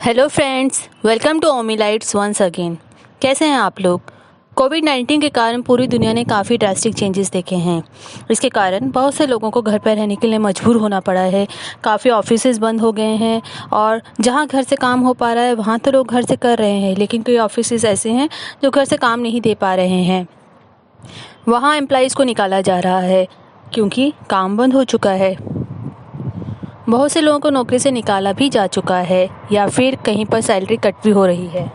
Hello friends, welcome to Omi lights once again. कैसे हैं आप लोग? कोविड-19 के कारण पूरी दुनिया ने काफ़ी ड्रास्टिक चेंजेस देखे हैं। इसके कारण बहुत से लोगों को घर पर रहने के लिए मजबूर होना पड़ा है। काफ़ी ऑफिसेज बंद हो गए हैं और जहां घर से काम हो पा रहा है वहां तो लोग घर से कर रहे हैं, लेकिन कई ऑफिसेज ऐसे हैं जो घर से काम नहीं दे पा रहे हैं। वहां एम्प्लॉइज़ को निकाला जा रहा है क्योंकि काम बंद हो चुका है। बहुत से लोगों को नौकरी से निकाला भी जा चुका है या फिर कहीं पर सैलरी कट भी हो रही है।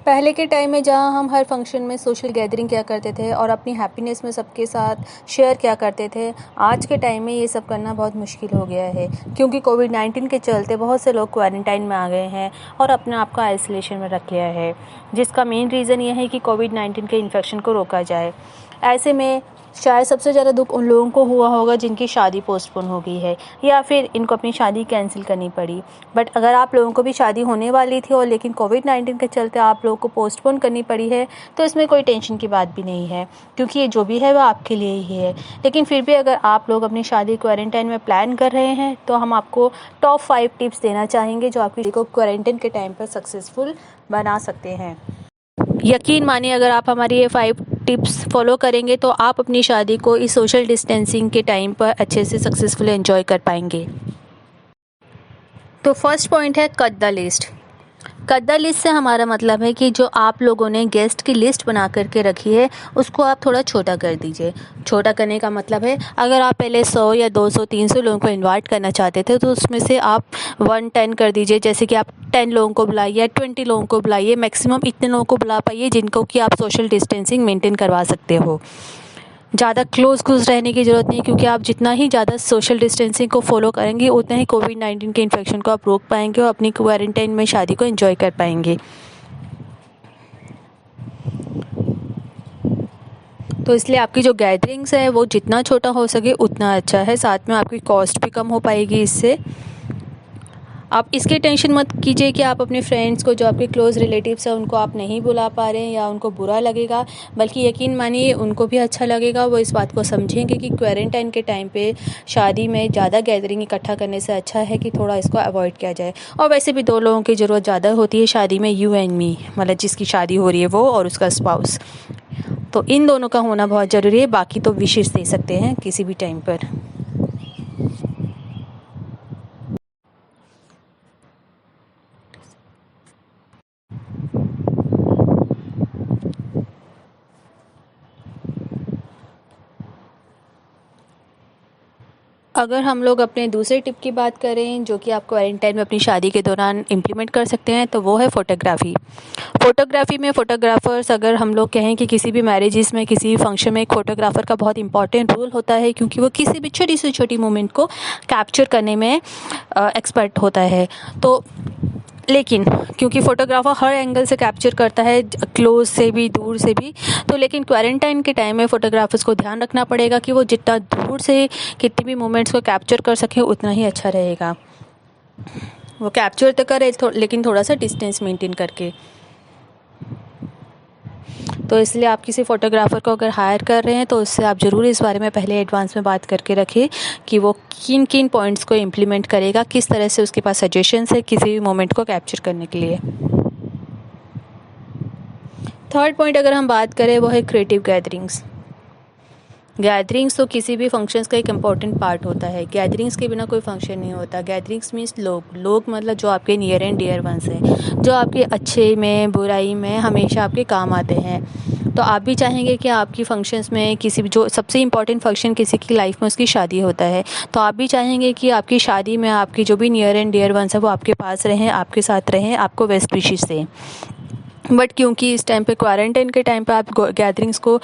पहले के टाइम में जहाँ हम हर फंक्शन में सोशल गैदरिंग किया करते थे और अपनी हैप्पीनेस में सबके साथ शेयर किया करते थे, आज के टाइम में ये सब करना बहुत मुश्किल हो गया है क्योंकि कोविड-19 के चलते बहुत से लोग क्वारंटाइन में आ गए हैं और अपने आप को आइसोलेशन में रख लिया है, जिसका मेन रीज़न ये है कि कोविड-19 के इन्फेक्शन को रोका जाए। ऐसे में शायद सबसे ज़्यादा दुख उन लोगों को हुआ होगा जिनकी शादी पोस्टपोन हो गई है या फिर इनको अपनी शादी कैंसिल करनी पड़ी। बट अगर आप लोगों को भी शादी होने वाली थी और लेकिन कोविड-19 के चलते आप लोगों को पोस्टपोन करनी पड़ी है, तो इसमें कोई टेंशन की बात भी नहीं है क्योंकि ये जो भी है वो आपके लिए ही है। लेकिन फिर भी अगर आप लोग अपनी शादी क्वारंटाइन में प्लान कर रहे हैं तो हम आपको टॉप 5 टिप्स देना चाहेंगे जो आपकी शादी को क्वारंटाइन के टाइम पर सक्सेसफुल बना सकते हैं। यकीन मानिए, अगर आप हमारी ये 5 टिप्स फॉलो करेंगे तो आप अपनी शादी को इस सोशल डिस्टेंसिंग के टाइम पर अच्छे से सक्सेसफुल एंजॉय कर पाएंगे। तो फर्स्ट पॉइंट है cut the list. Cut the list से हमारा मतलब है कि जो आप लोगों ने गेस्ट की लिस्ट बना करके रखी है उसको आप थोड़ा छोटा कर दीजिए। छोटा करने का मतलब है, अगर आप पहले 100 या 200 300 लोगों को इनवाइट करना चाहते थे तो उसमें से आप 110 कर दीजिए। जैसे कि आप 10 लोगों को बुलाइए, 20 लोगों को बुलाइए, मैक्सिमम इतने लोगों को बुला पाइए जिनको कि आप सोशल डिस्टेंसिंग मेंटेन करवा सकते हो। ज़्यादा क्लोज रहने की ज़रूरत नहीं, क्योंकि आप जितना ही ज़्यादा सोशल डिस्टेंसिंग को फॉलो करेंगे उतना ही कोविड-19 के इन्फेक्शन को आप रोक पाएंगे और अपनी क्वारंटाइन में शादी को एंजॉय कर पाएंगे। तो इसलिए आपकी जो गैदरिंग्स है वो जितना छोटा हो सके उतना अच्छा है। साथ में आपकी कॉस्ट भी कम हो पाएगी इससे। आप इसकी टेंशन मत कीजिए कि आप अपने फ्रेंड्स को, जो आपके क्लोज़ रिलेटिव्स हैं, उनको आप नहीं बुला पा रहे हैं या उनको बुरा लगेगा, बल्कि यकीन मानिए उनको भी अच्छा लगेगा। वो इस बात को समझेंगे कि क्वारंटाइन के टाइम पे शादी में ज़्यादा गैदरिंग इकट्ठा करने से अच्छा है कि थोड़ा इसको अवॉइड किया जाए। और वैसे भी 2 लोगों की ज़रूरत ज़्यादा होती है शादी में, यू एंड मी, मतलब जिसकी शादी हो रही है वो और उसका स्पाउस। तो इन दोनों का होना बहुत ज़रूरी है। बाकी तो विशेष दे सकते हैं किसी भी टाइम पर। अगर हम लोग अपने दूसरे टिप की बात करें जो कि आप क्वारंटाइन में अपनी शादी के दौरान इम्प्लीमेंट कर सकते हैं, तो वो है फ़ोटोग्राफ़ी। फ़ोटोग्राफ़ी में फ़ोटोग्राफ़र्स, अगर हम लोग कहें कि किसी भी मैरिजेस में, किसी भी फंक्शन में एक फ़ोटोग्राफ़र का बहुत इंपॉर्टेंट रोल होता है, क्योंकि वो किसी भी छोटी से छोटी मोमेंट को कैप्चर करने में एक्सपर्ट होता है। तो लेकिन क्योंकि फ़ोटोग्राफ़र हर एंगल से कैप्चर करता है, क्लोज़ से भी दूर से भी, तो लेकिन क्वारंटाइन के टाइम में फ़ोटोग्राफ़र्स को ध्यान रखना पड़ेगा कि वो जितना दूर से कितने भी मोमेंट्स को कैप्चर कर सकें उतना ही अच्छा रहेगा। वो कैप्चर तो करे लेकिन थोड़ा सा डिस्टेंस मेंटेन करके। तो इसलिए आप किसी फ़ोटोग्राफ़र को अगर हायर कर रहे हैं तो उससे आप ज़रूर इस बारे में पहले एडवांस में बात करके रखें कि वो किन किन पॉइंट्स को इम्प्लीमेंट करेगा, किस तरह से उसके पास सजेशंस है किसी भी मोमेंट को कैप्चर करने के लिए। थर्ड पॉइंट अगर हम बात करें वो है क्रिएटिव गैदरिंग्स। गैदरिंग्स तो किसी भी फंक्शंस का एक इम्पॉर्टेंट पार्ट होता है। गैदरिंग्स के बिना कोई फंक्शन नहीं होता। गैदरिंग्स मीन्स लोग मतलब जो आपके नियर एंड डियर वंस हैं, जो आपके अच्छे में बुराई में हमेशा आपके काम आते हैं। तो आप भी चाहेंगे कि आपकी फंक्शंस में किसी भी, जो सबसे इम्पॉर्टेंट फंक्शन किसी की लाइफ में उसकी शादी होता है, तो आप भी चाहेंगे कि आपकी शादी में आपकी जो भी नियर एंड डियर वंस है वो आपके पास रहें, आपके साथ रहें, आपको बेस्ट विशेस दें। बट क्योंकि इस टाइम पे क्वारंटाइन के टाइम पे आप गैदरिंग्स को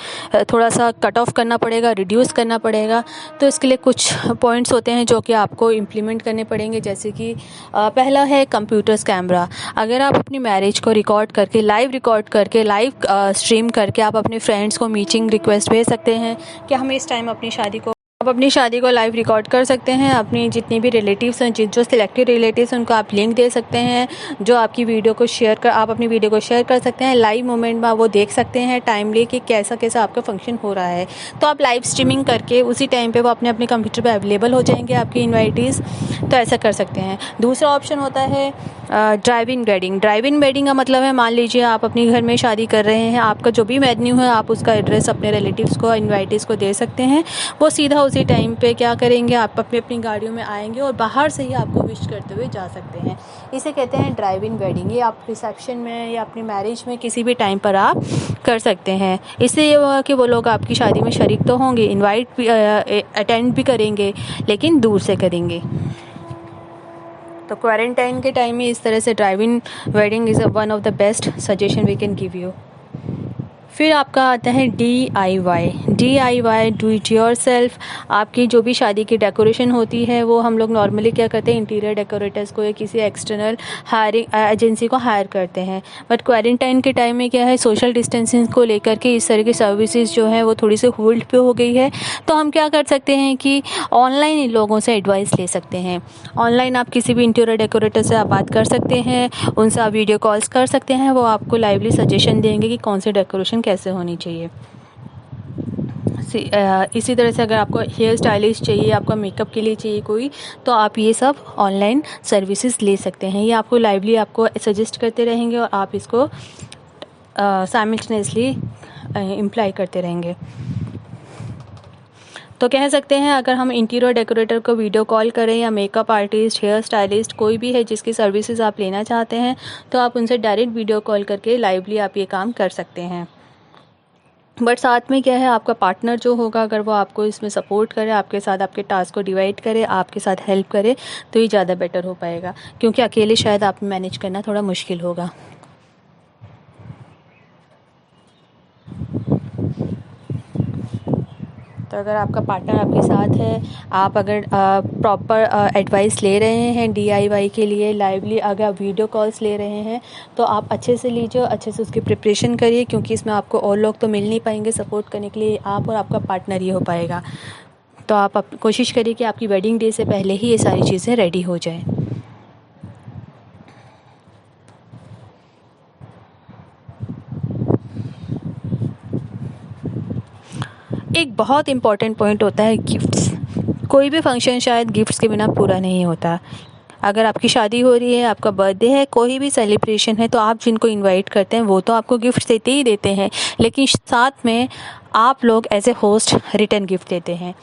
थोड़ा सा कट ऑफ करना पड़ेगा, रिड्यूस करना पड़ेगा, तो इसके लिए कुछ पॉइंट्स होते हैं जो कि आपको इम्प्लीमेंट करने पड़ेंगे। जैसे कि पहला है कंप्यूटर्स कैमरा। अगर आप अपनी मैरिज को रिकॉर्ड करके, लाइव रिकॉर्ड करके, लाइव स्ट्रीम करके आप अपने फ्रेंड्स को मीटिंग रिक्वेस्ट भेज सकते हैं कि हमें इस टाइम अपनी शादी को आप अपनी शादी को लाइव रिकॉर्ड कर सकते हैं। अपनी जितनी भी रिलेटिव्स हैं, जो सिलेक्टेड रिलेटिव्स हैं, उनको आप लिंक दे सकते हैं, जो आपकी वीडियो को आप अपनी वीडियो को शेयर कर सकते हैं। लाइव मोमेंट में वो देख सकते हैं टाइमली कि कैसा कैसा आपका फंक्शन हो रहा है। तो आप लाइव स्ट्रीमिंग करके उसी टाइम पे वो अपने अपने कंप्यूटर पे अवेलेबल हो जाएंगे आपके इन्वाइटीज़। तो ऐसा कर सकते हैं। दूसरा ऑप्शन होता है drive in wedding. Drive in wedding का मतलब है, मान लीजिए आप अपने घर में शादी कर रहे हैं, आपका जो भी वेन्यू है आप उसका एड्रेस अपने रिलेटिव्स को, इन्वाइटीज़ को दे सकते हैं। वो सीधा उसी टाइम पे क्या करेंगे, आप अपनी अपनी गाड़ियों में आएंगे और बाहर से ही आपको विश करते हुए जा सकते हैं। इसे कहते हैं ड्राइव इन वेडिंग। ये आप रिसेप्शन में या अपनी मैरिज में किसी भी टाइम पर आप कर सकते हैं। इससे ये होगा कि वो लोग आपकी शादी में शरीक तो होंगे, इन्वाइट भी अटेंड भी करेंगे, लेकिन दूर से करेंगे। तो क्वारंटाइन के टाइम में इस तरह से drive in wedding is one of the best suggestion we can give you. फिर आपका आता है DIY, do it yourself. आपकी जो भी शादी की डेकोरेशन होती है वो हम लोग नॉर्मली क्या करते हैं, इंटीरियर डेकोरेटर्स को या किसी एक्सटर्नल हायरिंग एजेंसी को हायर करते हैं। बट क्वारंटाइन के टाइम में क्या है, सोशल डिस्टेंसिंग को लेकर के इस तरह की सर्विसेज जो है वो थोड़ी सी होल्ड पे हो गई है। तो हम क्या कर सकते हैं कि ऑनलाइन इन लोगों से एडवाइस ले सकते हैं। ऑनलाइन आप किसी भी इंटीरियर डेकोरेटर से आप बात कर सकते हैं, उनसे आप वीडियो कॉल्स कर सकते हैं। वो आपको लाइवली सजेशन देंगे कि कौन सी डेकोरेशन कैसे होनी चाहिए। इसी तरह से अगर आपको हेयर स्टाइलिश चाहिए, आपका मेकअप के लिए चाहिए कोई, तो आप ये सब ऑनलाइन सर्विसेज ले सकते हैं। ये आपको लाइवली आपको सजेस्ट करते रहेंगे और आप इसको साइमल्टेनियसली इम्प्लाई करते रहेंगे। तो कह सकते हैं अगर हम इंटीरियर डेकोरेटर को वीडियो कॉल करें या मेकअप आर्टिस्ट, हेयर स्टाइलिस्ट, कोई भी है जिसकी सर्विसेज आप लेना चाहते हैं, तो आप उनसे डायरेक्ट वीडियो कॉल करके लाइवली आप ये काम कर सकते हैं। बट साथ में क्या है, आपका पार्टनर जो होगा अगर वो आपको इसमें सपोर्ट करे, आपके साथ आपके टास्क को डिवाइड करे, आपके साथ हेल्प करे, तो ये ज़्यादा बेटर हो पाएगा, क्योंकि अकेले शायद आप मैनेज करना थोड़ा मुश्किल होगा। तो अगर आपका पार्टनर आपके साथ है, आप अगर प्रॉपर एडवाइस ले रहे हैं DIY के लिए लाइवली, अगर आप वीडियो कॉल्स ले रहे हैं, तो आप अच्छे से लीजिए, अच्छे से उसकी प्रिपरेशन करिए, क्योंकि इसमें आपको और लोग तो मिल नहीं पाएंगे सपोर्ट करने के लिए, आप और आपका पार्टनर ही हो पाएगा। तो आप कोशिश करिए कि आपकी वेडिंग डे से पहले ही ये सारी चीज़ें रेडी हो जाएँ। एक बहुत इम्पॉर्टेंट पॉइंट होता है गिफ्ट्स। कोई भी फंक्शन शायद गिफ्ट्स के बिना पूरा नहीं होता। अगर आपकी शादी हो रही है, आपका बर्थडे है, कोई भी सेलिब्रेशन है, तो आप जिनको इनवाइट करते हैं वो तो आपको गिफ्ट देते ही देते हैं, लेकिन साथ में आप लोग as a host return gift देते हैं।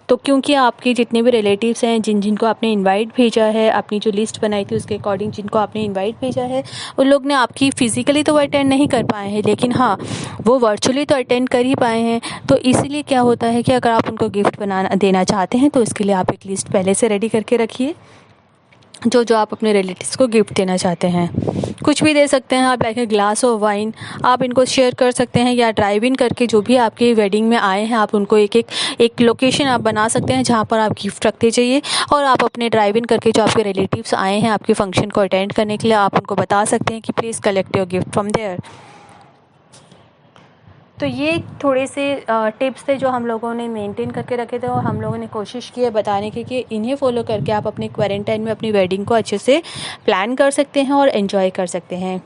तो क्योंकि आपके जितने भी रिलेटिव्स हैं, जिनको आपने इनवाइट भेजा है, अपनी जो लिस्ट बनाई थी उसके अकॉर्डिंग जिनको आपने इनवाइट भेजा है, उन लोग ने आपकी फ़िज़िकली तो वो अटेंड नहीं कर पाए हैं, लेकिन हाँ वो वर्चुअली तो अटेंड कर ही पाए हैं। तो इसीलिए क्या होता है कि अगर आप उनको गिफ्ट देना चाहते हैं, तो इसके लिए आप एक लिस्ट पहले से रेडी करके रखिए, जो आप अपने रिलेटिव्स को गिफ्ट देना चाहते हैं। कुछ भी दे सकते हैं आप, like a glass of wine आप इनको शेयर कर सकते हैं, या ड्राइव इन करके जो भी आपकी वेडिंग में आए हैं आप उनको एक लोकेशन आप बना सकते हैं जहाँ पर आप गिफ्ट रखते जाइए, और आप अपने ड्राइव इन करके जो आपके रिलेटिव्स आए हैं आपके फंक्शन को अटेंड करने के लिए, आप उनको बता सकते हैं कि please collect your gift from there. तो ये थोड़े से टिप्स थे जो हम लोगों ने मेंटेन करके रखे थे, और हम लोगों ने कोशिश की है बताने की कि इन्हें फॉलो करके आप अपने क्वारंटाइन में अपनी वेडिंग को अच्छे से प्लान कर सकते हैं और एंजॉय कर सकते हैं।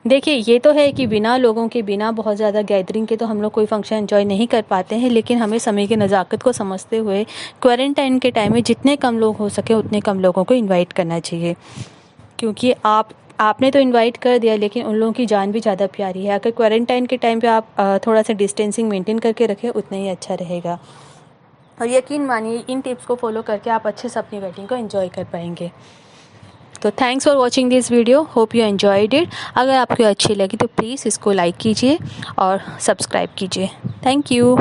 देखिए, ये तो है कि बिना लोगों के, बिना बहुत ज़्यादा गैदरिंग के तो हम लोग कोई फंक्शन एंजॉय नहीं कर पाते हैं, लेकिन हमें समय की नज़ाकत को समझते हुए क्वारंटाइन के टाइम में जितने कम लोग हो सके उतने कम लोगों को इन्वाइट करना चाहिए, क्योंकि आपने तो इनवाइट कर दिया, लेकिन उन लोगों की जान भी ज़्यादा प्यारी है। अगर क्वारंटाइन के टाइम पे आप थोड़ा सा डिस्टेंसिंग मेंटेन करके रखें, उतना ही अच्छा रहेगा। और यकीन मानिए इन टिप्स को फॉलो करके आप अच्छे से अपनी वेडिंग को एंजॉय कर पाएंगे। तो thanks for watching this video, hope you enjoyed it. अगर आपको अच्छी लगी तो प्लीज़ इसको लाइक कीजिए और सब्सक्राइब कीजिए। Thank you.